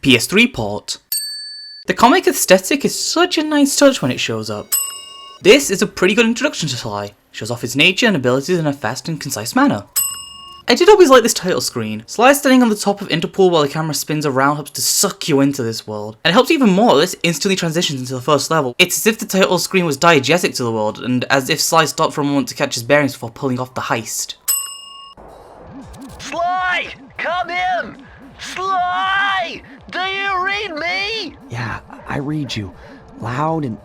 PS3 port. The comic aesthetic is such a nice touch when it shows up. This is a pretty good introduction to Sly, shows off his nature and abilities in a fast and concise manner. I did always like this title screen. Sly standing on the top of Interpol while the camera spins around helps to suck you into this world. And it helps even more, this instantly transitions into the first level. It's as if the title screen was diegetic to the world, and as if Sly stopped for a moment to catch his bearings before pulling off the heist. Sly! Come in! Sly! Do you read me? Yeah, I read you. Loud and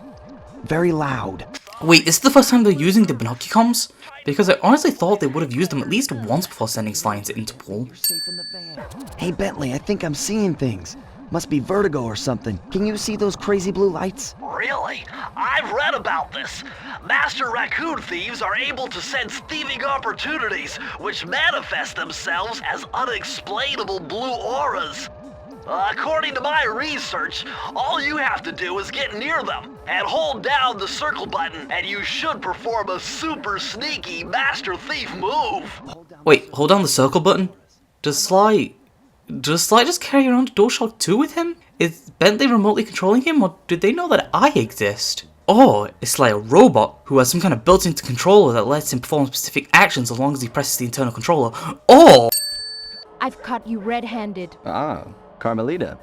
very loud. Wait, this is the first time they're using the binoculars? Because I honestly thought they would have used them at least once before sending Sly into Interpol. You're safe in the van. Hey Bentley, I think I'm seeing things. Must be vertigo or something. Can you see those crazy blue lights? Really? I've read about this. Master raccoon thieves are able to sense thieving opportunities, which manifest themselves as unexplainable blue auras. According to my research, all you have to do is get near them and hold down the circle button, and you should perform a super sneaky master thief move. Wait, hold down the circle button? Does Sly just carry around a DualShock 2 with him? Is Bentley remotely controlling him, or did they know that I exist? Or is Sly a robot who has some kind of built-in controller that lets him perform specific actions as long as he presses the internal controller? Or... I've caught you red-handed. Ah, Carmelita.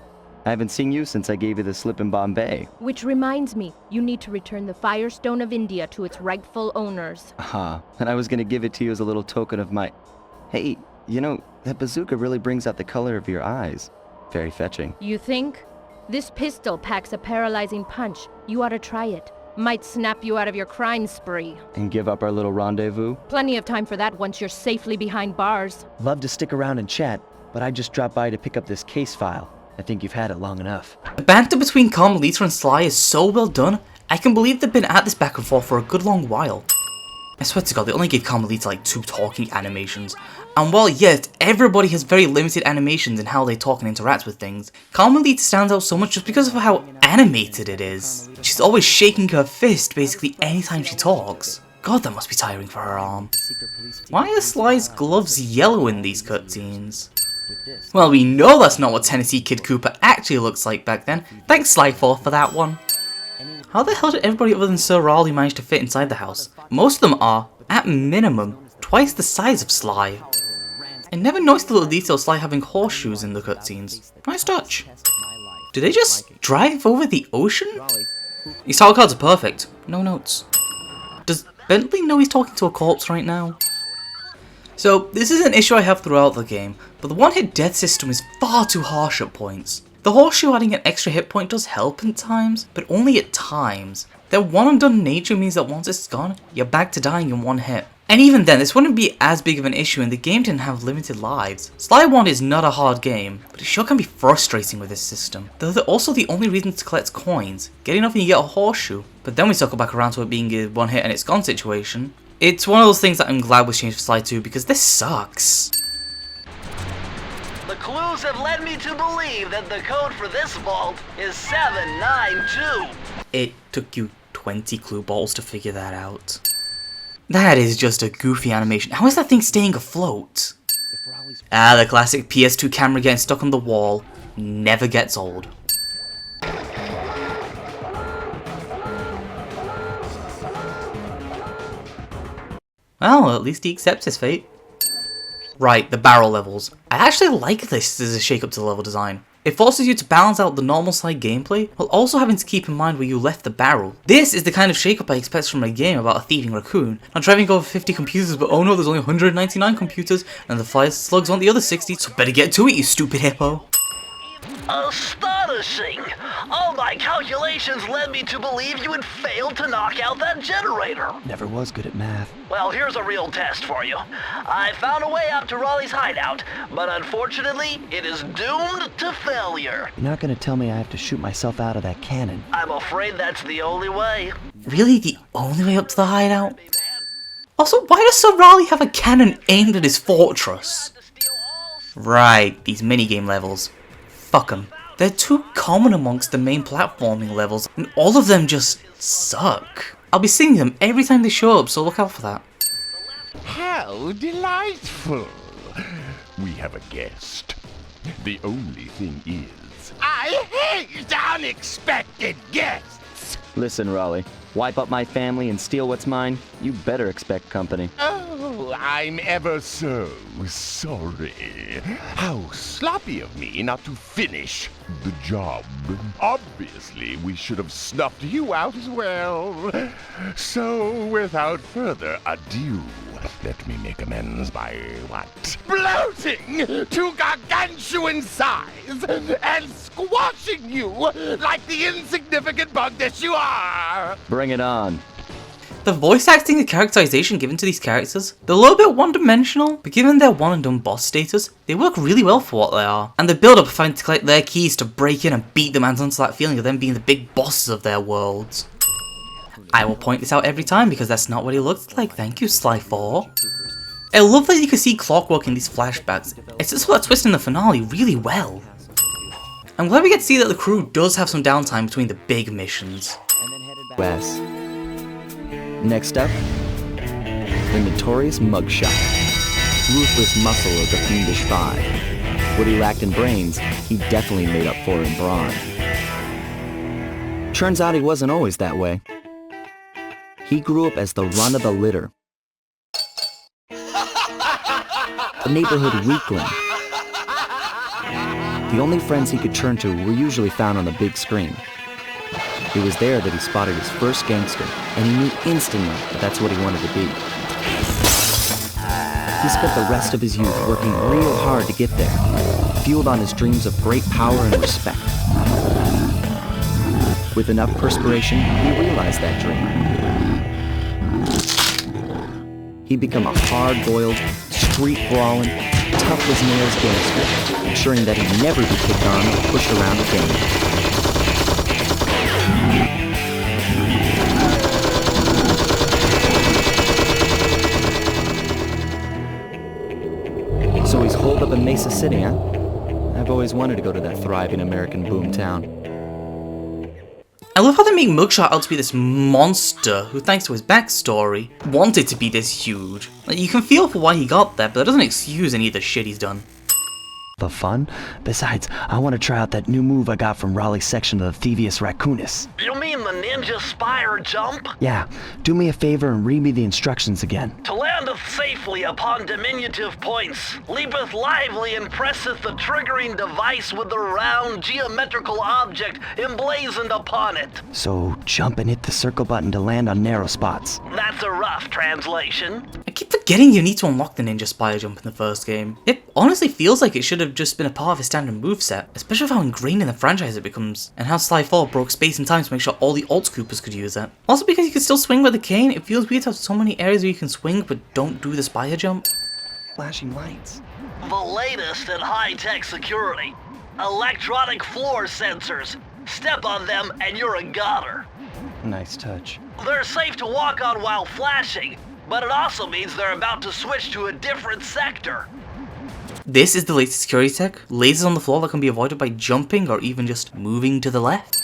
I haven't seen you since I gave you the slip in Bombay. Which reminds me, you need to return the Firestone of India to its rightful owners. Aha, and I was gonna give it to you as a little token of my... Hey, you know, that bazooka really brings out the color of your eyes. Very fetching. You think? This pistol packs a paralyzing punch. You ought to try it. Might snap you out of your crime spree. And give up our little rendezvous? Plenty of time for that once you're safely behind bars. Love to stick around and chat, but I just dropped by to pick up this case file. I think you've had it long enough. The banter between Carmelita and Sly is so well done, I can believe they've been at this back and forth for a good long while. I swear to God, they only gave Carmelita like 2 talking animations. And while yes, everybody has very limited animations in how they talk and interact with things, Carmelita stands out so much just because of how animated it is. She's always shaking her fist basically anytime she talks. God, that must be tiring for her arm. Why are Sly's gloves yellow in these cutscenes? Well, we know that's not what Tennessee Kid Cooper actually looks like back then. Thanks Sly4 for that one. How the hell did everybody other than Sir Raleigh manage to fit inside the house? Most of them are, at minimum, twice the size of Sly. I never noticed the little detail of Sly having horseshoes in the cutscenes. Nice touch. Do they just drive over the ocean? These title cards are perfect. No notes. Does Bentley know he's talking to a corpse right now? So, this is an issue I have throughout the game, but the one-hit death system is far too harsh at points. The horseshoe adding an extra hit point does help at times, but only at times. Their one-and-done nature means that once it's gone, you're back to dying in one hit. And even then, this wouldn't be as big of an issue and the game didn't have limited lives. Sly 1 is not a hard game, but it sure can be frustrating with this system. Though they're also the only reason to collect coins. Get enough and you get a horseshoe. But then we circle back around to it being a one hit and it's gone situation. It's one of those things that I'm glad was changed for Sly 2 because this sucks. The clues have led me to believe that the code for this vault is 792. It took you 20 clue balls to figure that out. That is just a goofy animation. How is that thing staying afloat? Ah, the classic PS2 camera getting stuck on the wall never gets old. Well, at least he accepts his fate. Right, the barrel levels. I actually like this as a shake-up to the level design. It forces you to balance out the normal side gameplay, while also having to keep in mind where you left the barrel. This is the kind of shake-up I expect from a game about a thieving raccoon. Not driving over 50 computers, but oh no, there's only 199 computers, and the fire slugs on the other 60, so better get to it, you stupid hippo. Astonishing! All my calculations led me to believe you had failed to knock out that generator. Never was good at math. Well, here's a real test for you. I found a way out to Raleigh's hideout, but unfortunately, it is doomed to failure. You're not gonna tell me I have to shoot myself out of that cannon. I'm afraid that's the only way. Really? The only way up to the hideout? Also, why does Sir Raleigh have a cannon aimed at his fortress? Right, these minigame levels. Fuck them. They're too common amongst the main platforming levels, and all of them just suck. I'll be singing them every time they show up, so look out for that. How delightful! We have a guest. The only thing is, I hate unexpected guests. Listen, Raleigh, wipe up my family and steal what's mine? You better expect company. Oh, I'm ever so sorry. How sloppy of me not to finish the job. Obviously, we should have snuffed you out as well. So, without further ado, let me make amends by what? Bloating to gargantuan size and squashing you like the insignificant bug that you are! Bring it on. The voice acting and characterization given to these characters, they're a little bit one-dimensional, but given their one-and-done boss status, they work really well for what they are. And the build-up of having to collect their keys to break in and beat them adds onto that feeling of them being the big bosses of their worlds. I will point this out every time because that's not what he looked like, thank you Sly 4. I love that you can see Clockwork in these flashbacks, it's just that twist in the finale really well. I'm glad we get to see that the crew does have some downtime between the big missions. Wes. Next up, the notorious mugshot. Ruthless muscle of the Fiendish Five. What he lacked in brains, he definitely made up for in brawn. Turns out he wasn't always that way. He grew up as the run of the litter. A neighborhood weakling. The only friends he could turn to were usually found on the big screen. It was there that he spotted his first gangster, and he knew instantly that that's what he wanted to be. He spent the rest of his youth working real hard to get there, fueled on his dreams of great power and respect. With enough perspiration, he realized that dream. He'd become a hard-boiled, street-brawling, tough-as-nails gangster, ensuring that he'd never be kicked on or pushed around again. So he's holed up in Mesa City, huh? I've always wanted to go to that thriving American boomtown. I love how they make Mugshot out to be this monster who, thanks to his backstory, wanted to be this huge. Like, you can feel for why he got there, but that doesn't excuse any of the shit he's done. The fun? Besides, I want to try out that new move I got from Raleigh's section of the thievius raccoonus. You mean the ninja spire jump? Yeah, do me a favor and read me the instructions again. To landeth safely upon diminutive points, leapeth lively and presseth the triggering device with the round geometrical object emblazoned upon it. So, jump and hit the circle button to land on narrow spots. That's a rough translation. I keep forgetting you need to unlock the Ninja Spire jump in the first game. It honestly feels like it should have just been a part of his standard moveset, especially with how ingrained in the franchise it becomes, and how Sly 4 broke space and time to make sure all the alt Coopers could use it. Also because you can still swing with the cane, it feels weird to have so many areas where you can swing but don't do the spire jump. Flashing lights. The latest in high-tech security. Electronic floor sensors. Step on them and you're a goner. Nice touch. They're safe to walk on while flashing, but it also means they're about to switch to a different sector. This is the latest security tech, lasers on the floor that can be avoided by jumping or even just moving to the left.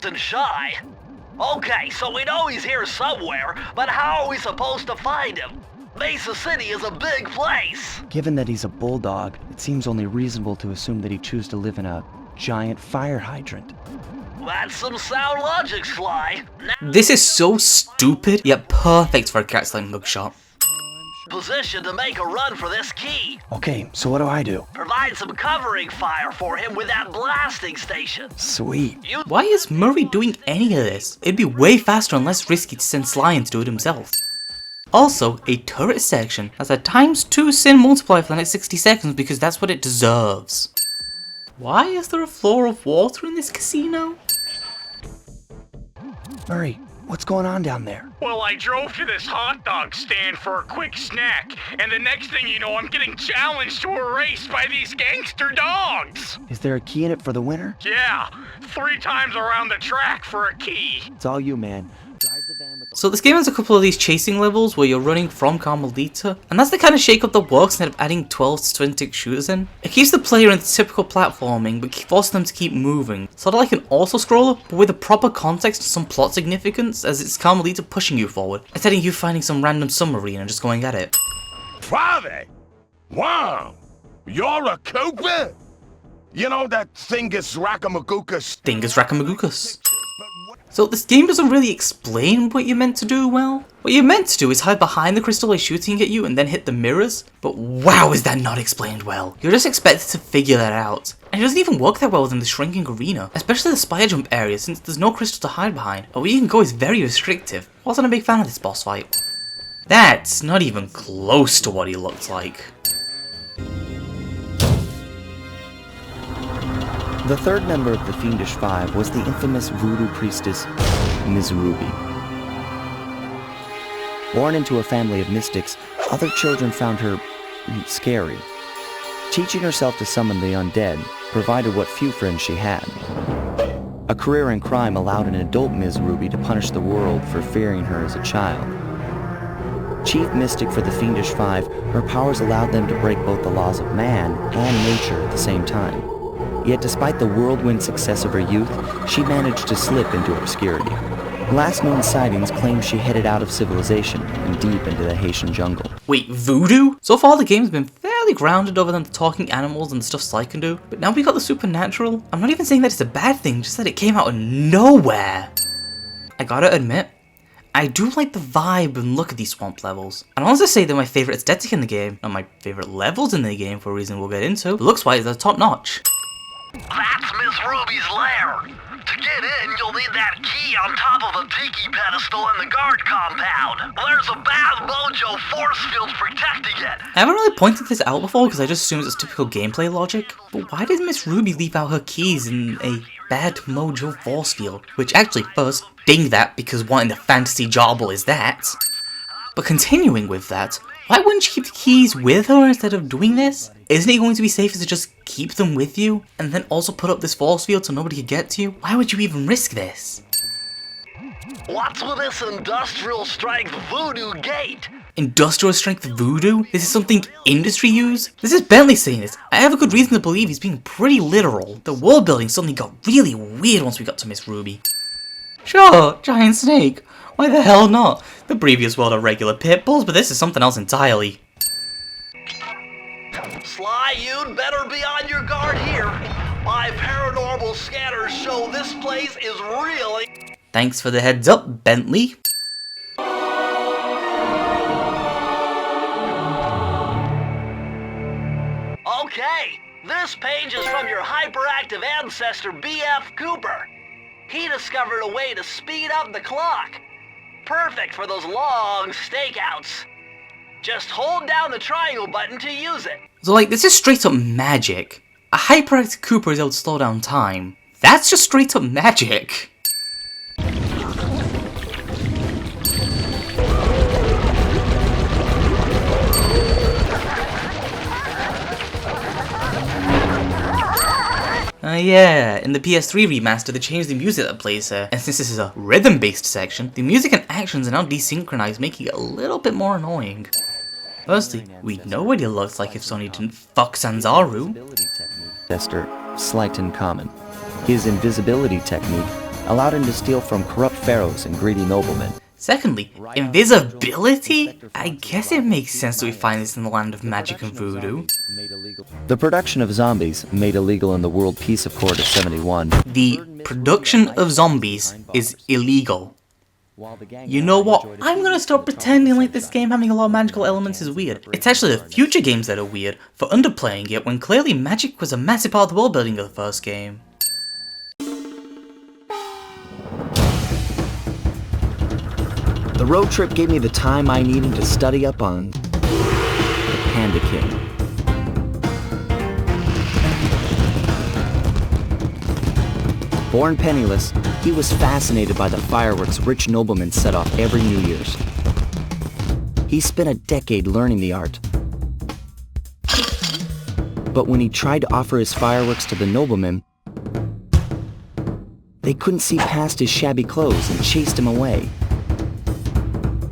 And shy? Okay, so we know he's here somewhere, but how are we supposed to find him? Mesa City is a big place. Given that he's a bulldog, it seems only reasonable to assume that he'd choose to live in a giant fire hydrant. That's some sound logic, Sly. This is so stupid, yet perfect for a character like Mugshot. Position to make a run for this key. Okay, so what do I do? Provide some covering fire for him with that blasting station. Sweet. Why is Murray doing any of this? It'd be way faster and less risky to send Sly in to do it himself. Also, a turret section has a ×2 sin multiplier for the next 60 seconds because that's what it deserves. Why is there a floor of water in this casino? Murray, what's going on down there? Well, I drove to this hot dog stand for a quick snack, and the next thing you know, I'm getting challenged to a race by these gangster dogs. Is there a key in it for the winner? Yeah, 3 times around the track for a key. It's all you, man. Drive the van with the... So this game has a couple of these chasing levels where you're running from Carmelita, and that's the kind of shake-up that works instead of adding 12 twin-stick shooters in. It keeps the player in typical platforming, but forces them to keep moving. Sort of like an auto-scroller, but with a proper context and some plot significance, as it's Carmelita pushing you forward, instead of you finding some random submarine and just going at it. Father! Wow! You're a Cooper? You know that Thingus Rackamagookus? Dingus Rackamagookus. So this game doesn't really explain what you're meant to do well. What you're meant to do is hide behind the crystal by shooting at you and then hit the mirrors. But wow, is that not explained well. You're just expected to figure that out. And it doesn't even work that well within the shrinking arena. Especially the spire jump area, since there's no crystal to hide behind. But where you can go is very restrictive. Wasn't a big fan of this boss fight. That's not even close to what he looked like. The third member of the Fiendish Five was the infamous voodoo priestess, Ms. Ruby. Born into a family of mystics, other children found her scary. Teaching herself to summon the undead provided what few friends she had. A career in crime allowed an adult Ms. Ruby to punish the world for fearing her as a child. Chief mystic for the Fiendish Five, her powers allowed them to break both the laws of man and nature at the same time. Yet despite the whirlwind success of her youth, she managed to slip into obscurity. Last known sightings claim she headed out of civilization and deep into the Haitian jungle. Wait, voodoo? So far the game's been fairly grounded other than the talking animals and the stuff Sly can do, but now we got the supernatural. I'm not even saying that it's a bad thing, just that it came out of nowhere. I gotta admit, I do like the vibe and look of these swamp levels. I'd honestly say they're my favourite aesthetic in the game, not my favourite levels in the game for a reason we'll get into, but looks-wise they're top notch. That's Miss Ruby's lair. To get in, you'll need that key on top of a tiki pedestal in the guard compound. There's a bad mojo force field protecting it. I haven't really pointed this out before because I just assumed it's typical gameplay logic, but why did Miss Ruby leave out her keys in a bad mojo force field? Which actually, first, ding that, because what in the fantasy jarble is that? But continuing with that, why wouldn't you keep the keys with her instead of doing this? Isn't it going to be safer to just keep them with you, and then also put up this force field so nobody can get to you? Why would you even risk this? What's with this industrial strength voodoo gate? Industrial strength voodoo? This is something industry use? This is Bentley saying this. I have a good reason to believe he's being pretty literal. The world building suddenly got really weird once we got to Miss Ruby. Sure, giant snake. Why the hell not? The previous world are regular pit bulls, but this is something else entirely. Sly, you'd better be on your guard here. My paranormal scanners show this place is really... Thanks for the heads up, Bentley. Okay, this page is from your hyperactive ancestor B.F. Cooper. He discovered a way to speed up the clock. Perfect for those long stakeouts. Just hold down the triangle button to use it. So like, this is straight up magic. A hyperactive Cooper is able to slow down time. That's just straight up magic. Yeah, in the PS3 remaster they changed the music that plays here, and since this is a rhythm-based section, the music and actions are now desynchronized, making it a little bit more annoying. Firstly, we know what he looks like if Sony didn't fuck Sanzaru. Jester, slight and common. His invisibility technique allowed him to steal from corrupt pharaohs and greedy noblemen. Secondly, invisibility? I guess it makes sense that we find this in the land of magic and voodoo. The production of zombies, made illegal in the World Peace Accord of 71. The production of zombies is illegal. You know what? I'm gonna stop pretending like this game having a lot of magical elements is weird. It's actually the future games that are weird for underplaying it when clearly magic was a massive part of the world building of the first game. The road trip gave me the time I needed to study up on the Panda King. Born penniless, he was fascinated by the fireworks rich noblemen set off every New Year's. He spent a decade learning the art. But when he tried to offer his fireworks to the noblemen, they couldn't see past his shabby clothes and chased him away.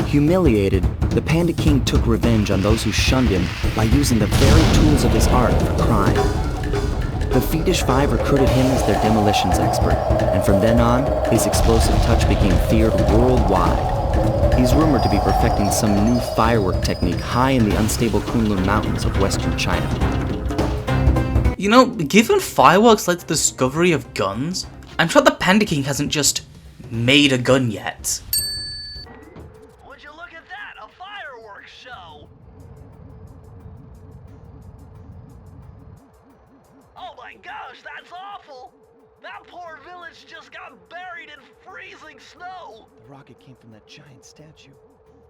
Humiliated, the Panda King took revenge on those who shunned him by using the very tools of his art for crime. The Fiendish Five recruited him as their demolitions expert, and from then on, his explosive touch became feared worldwide. He's rumored to be perfecting some new firework technique high in the unstable Kunlun Mountains of western China. You know, given fireworks led to the discovery of guns, I'm sure the Panda King hasn't just made a gun yet. Would you look at that? A fireworks show! Oh my gosh, that's awful! That poor village just got buried in freezing snow! The rocket came from that giant statue,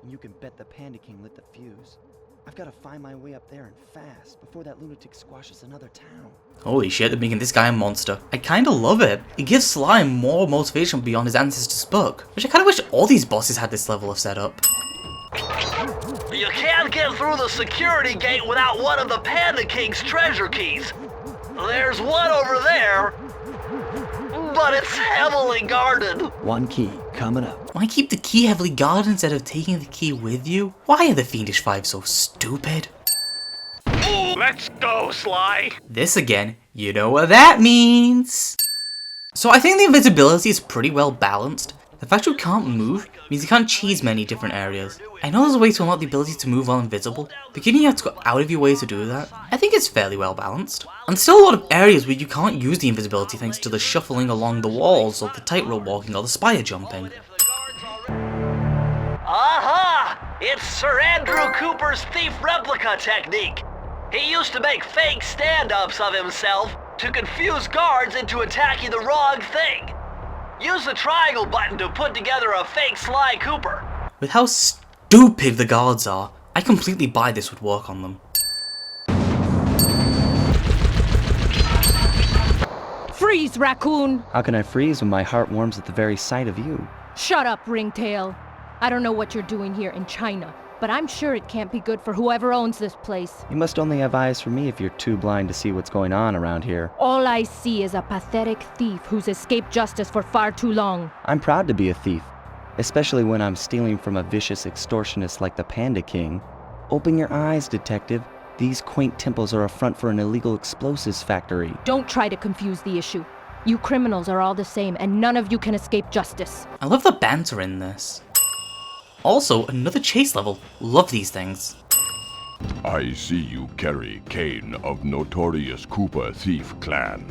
and you can bet the Panda King lit the fuse. I've got to find my way up there and fast before that lunatic squashes another town. Holy shit, they're making this guy a monster. I kinda love it. It gives Sly more motivation beyond his ancestor's book, which I kinda wish all these bosses had this level of setup. You can't get through the security gate without one of the Panda King's treasure keys. There's one over there, but it's heavily guarded. One key coming up. Why keep the key heavily guarded instead of taking the key with you? Why are the Fiendish Five so stupid? Let's go, Sly! This again, you know what that means. So I think the invisibility is pretty well balanced. The fact you can't move means you can't cheese many different areas. I know there's a way to unlock the ability to move while invisible, but given you have to go out of your way to do that, I think it's fairly well balanced. And still a lot of areas where you can't use the invisibility thanks to the shuffling along the walls, or the tightrope walking, or the spire jumping. Aha! It's Sir Andrew Cooper's thief replica technique. He used to make fake stand-ups of himself to confuse guards into attacking the wrong thing. Use the triangle button to put together a fake Sly Cooper. With how stupid the guards are, I completely buy this would work on them. Freeze, raccoon! How can I freeze when my heart warms at the very sight of you? Shut up, Ringtail. I don't know what you're doing here in China, but I'm sure it can't be good for whoever owns this place. You must only have eyes for me if you're too blind to see what's going on around here. All I see is a pathetic thief who's escaped justice for far too long. I'm proud to be a thief, especially when I'm stealing from a vicious extortionist like the Panda King. Open your eyes, detective. These quaint temples are a front for an illegal explosives factory. Don't try to confuse the issue. You criminals are all the same, and none of you can escape justice. I love the banter in this. Also, another chase level. Love these things. I see you carry Kane of notorious Cooper thief clan.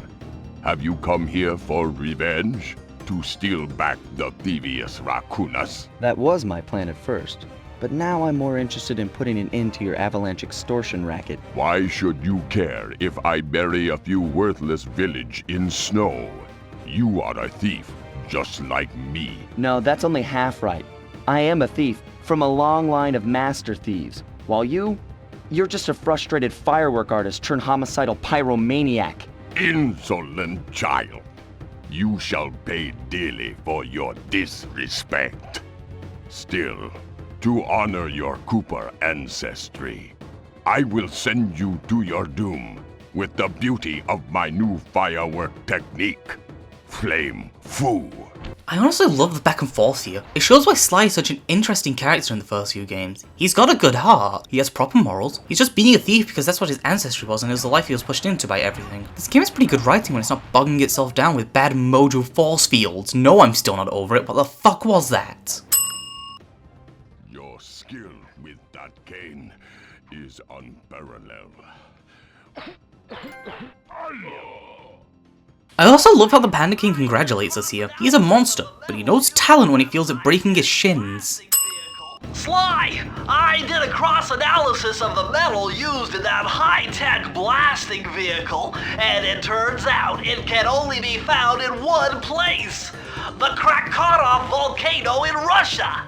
Have you come here for revenge? To steal back the thievius raccoonus? That was my plan at first, but now I'm more interested in putting an end to your avalanche extortion racket. Why should you care if I bury a few worthless village in snow? You are a thief, just like me. No, that's only half right. I am a thief from a long line of master thieves, while you're just a frustrated firework artist turned homicidal pyromaniac. Insolent child. You shall pay dearly for your disrespect. Still, to honor your Cooper ancestry, I will send you to your doom with the beauty of my new firework technique, Flame Foo. I honestly love the back and forth here. It shows why Sly is such an interesting character in the first few games. He's got a good heart, he has proper morals, he's just being a thief because that's what his ancestry was and it was the life he was pushed into by everything. This game has pretty good writing when it's not bogging itself down with bad mojo force fields. No, I'm still not over it, what the fuck was that? Your skill with that cane is unparalleled. I also love how the Panda King congratulates us here. He's a monster, but he knows talent when he feels it breaking his shins. Sly, I did a cross-analysis of the metal used in that high-tech blasting vehicle, and it turns out it can only be found in one place. The Krakatoa volcano in Russia.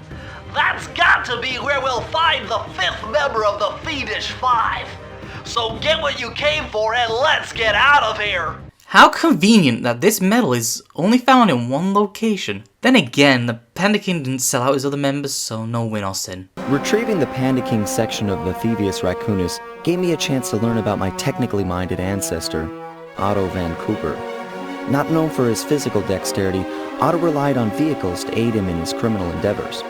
That's got to be where we'll find the 5th member of the Fiendish Five. So get what you came for and let's get out of here. How convenient that this metal is only found in one location. Then again, the Panda King didn't sell out his other members, so no win or sin. Retrieving the Panda King section of the thievius raccoonus gave me a chance to learn about my technically minded ancestor, Otto Van Cooper. Not known for his physical dexterity, Otto relied on vehicles to aid him in his criminal endeavors.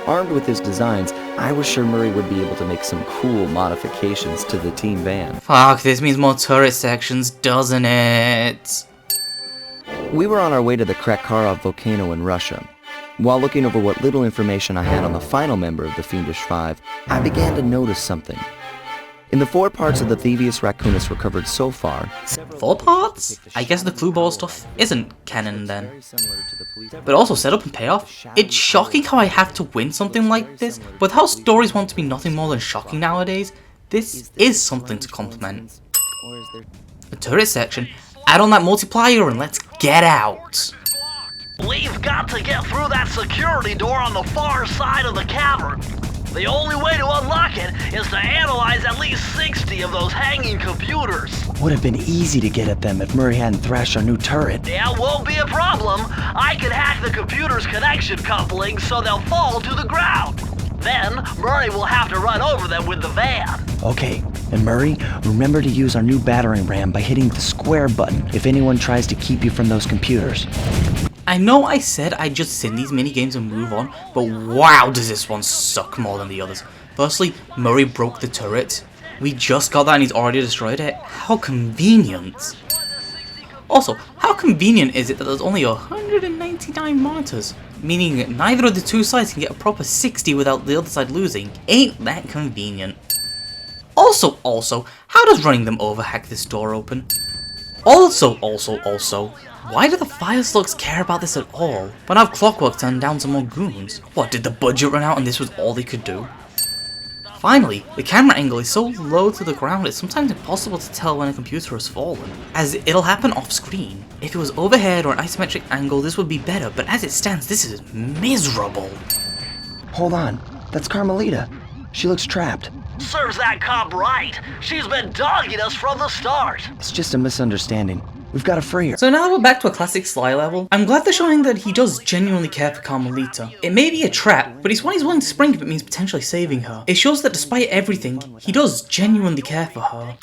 Armed with his designs, I was sure Murray would be able to make some cool modifications to the team van. Fuck, this means more turret sections, doesn't it? We were on our way to the Krakatoa volcano in Russia. While looking over what little information I had on the final member of the Fiendish Five, I began to notice something. In the 4 parts of the thievius raccoonus recovered so far, 4 parts? I guess the clue ball stuff isn't canon then. But also setup and payoff. It's shocking how I have to win something like this, but how stories want to be nothing more than shocking nowadays, this is something to compliment. The turret section, add on that multiplier and let's get out. We've got to get through that security door on the far side of the cavern. The only way to unlock it is to analyze at least 60 of those hanging computers. Would have been easy to get at them if Murray hadn't thrashed our new turret. Yeah, won't be a problem. I can hack the computer's connection couplings so they'll fall to the ground. Then, Murray will have to run over them with the van. Okay, and Murray, remember to use our new battering ram by hitting the square button if anyone tries to keep you from those computers. I know I said I'd just sit in these minigames and move on, but wow does this one suck more than the others. Firstly, Murray broke the turret. We just got that and he's already destroyed it. How convenient. Also, how convenient is it that there's only 199 monitors? Meaning neither of the two sides can get a proper 60 without the other side losing. Ain't that convenient. Also, how does running them over hack this door open? Also, why do the fire slugs care about this at all? When I've Clockwork turned down some more goons? What, did the budget run out and this was all they could do? Finally, the camera angle is so low to the ground it's sometimes impossible to tell when a computer has fallen, as it'll happen off screen. If it was overhead or an isometric angle this would be better, but as it stands this is miserable. Hold on, that's Carmelita. She looks trapped. Serves that cop right. She's been dogging us from the start. It's just a misunderstanding. We've got to free her. So now we're back to a classic Sly level. I'm glad they're showing that he does genuinely care for Carmelita. It may be a trap, but he's willing to spring if it means potentially saving her. It shows that despite everything, he does genuinely care for her.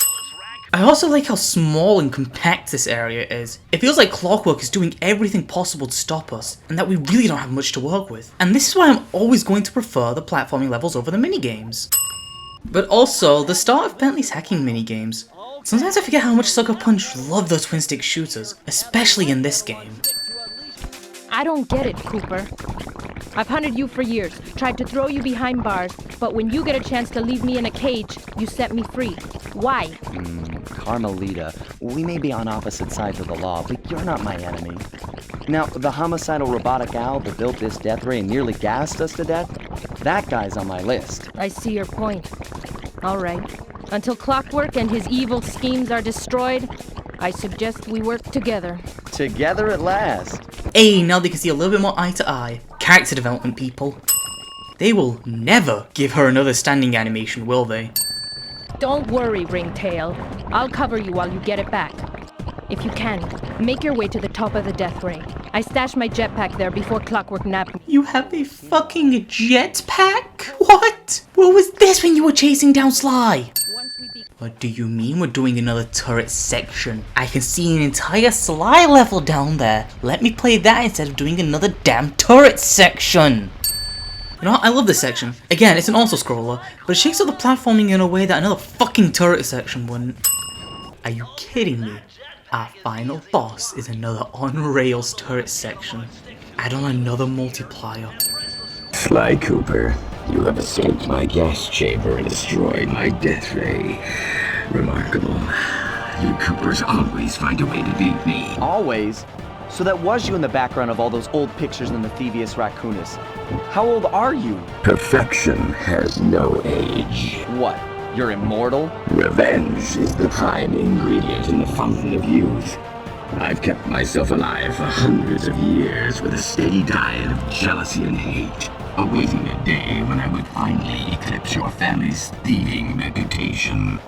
I also like how small and compact this area is. It feels like Clockwork is doing everything possible to stop us, and that we really don't have much to work with. And this is why I'm always going to prefer the platforming levels over the minigames. But also, the start of Bentley's hacking minigames. Sometimes I forget how much Sucker Punch love those twin stick shooters, especially in this game. I don't get it, Cooper. I've hunted you for years, tried to throw you behind bars, but when you get a chance to leave me in a cage, you set me free. Why? Carmelita, we may be on opposite sides of the law, but you're not my enemy. Now, the homicidal robotic owl that built this death ray and nearly gassed us to death, that guy's on my list. I see your point. All right. Until Clockwork and his evil schemes are destroyed, I suggest we work together. Together at last. Hey, now they can see a little bit more eye to eye. Character development, people. They will never give her another standing animation, will they? Don't worry, Ringtail. I'll cover you while you get it back. If you can, make your way to the top of the death ray. I stashed my jetpack there before Clockwork napped me. You have a fucking jetpack? What? What was this when you were chasing down Sly? What do you mean we're doing another turret section? I can see an entire Sly level down there. Let me play that instead of doing another damn turret section. You know what? I love this section. Again, it's an auto-scroller, but it shakes up the platforming in a way that another fucking turret section wouldn't. Are you kidding me? Our final boss is another on-rails turret section. Add on another multiplier. Sly Cooper, you have escaped my gas chamber and destroyed my death ray. Remarkable. You Coopers always find a way to beat me. Always? So that was you in the background of all those old pictures in the thievius raccoonus. How old are you? Perfection has no age. What? You're immortal? Revenge is the prime ingredient in the fountain of youth. I've kept myself alive for hundreds of years with a steady diet of jealousy and hate, awaiting a day when I would finally eclipse your family's thieving reputation.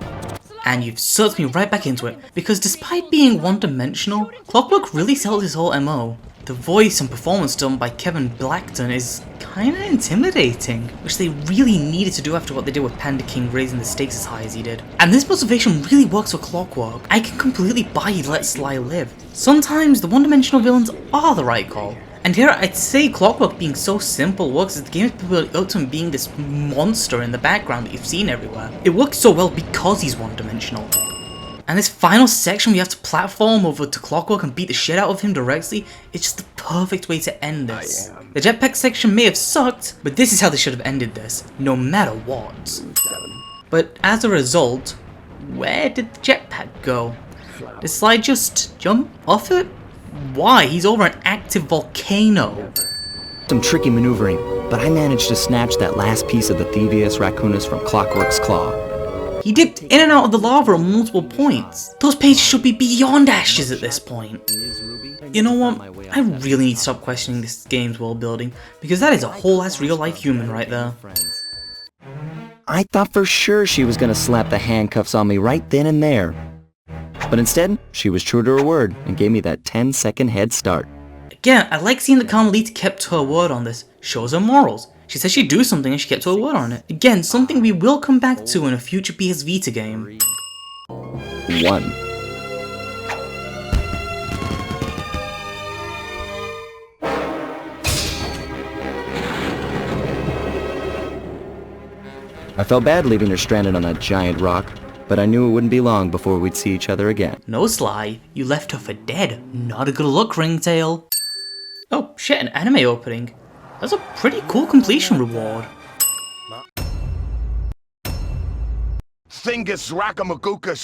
And you've sucked me right back into it, because despite being one-dimensional, Clockwork really sells his whole MO. The voice and performance done by Kevin Blackton is kinda intimidating, which they really needed to do after what they did with Panda King raising the stakes as high as he did. And this motivation really works for Clockwork. I can completely buy he let Sly live. Sometimes the one-dimensional villains are the right call. And here I'd say Clockwork being so simple works as the game is built up to him being this monster in the background that you've seen everywhere. It works so well because he's one-dimensional. And this final section we have to platform over to Clockwork and beat the shit out of him directly, it's just the perfect way to end this. The jetpack section may have sucked, but this is how they should have ended this, no matter what. But as a result, where did the jetpack go? Did Sly just jump off it? Why? He's over an active volcano. Some tricky maneuvering, but I managed to snatch that last piece of the thievius raccoonus from Clockwork's claw. He dipped in and out of the lava at multiple points. Those pages should be beyond ashes at this point. You know what? I really need to stop questioning this game's world building, because that is a whole ass real life human right there. I thought for sure she was gonna slap the handcuffs on me right then and there. But instead, she was true to her word and gave me that 10-second head start. Again, I like seeing that Carmelita kept to her word on this. Shows her morals. She said she'd do something and she kept to her word on it. Again, something we will come back to in a future PS Vita game. 1. I felt bad leaving her stranded on that giant rock, but I knew it wouldn't be long before we'd see each other again. No, Sly, you left her for dead. Not a good look, Ringtail. Oh shit, an anime opening. That's a pretty cool completion reward. Thingus Rackamagookus,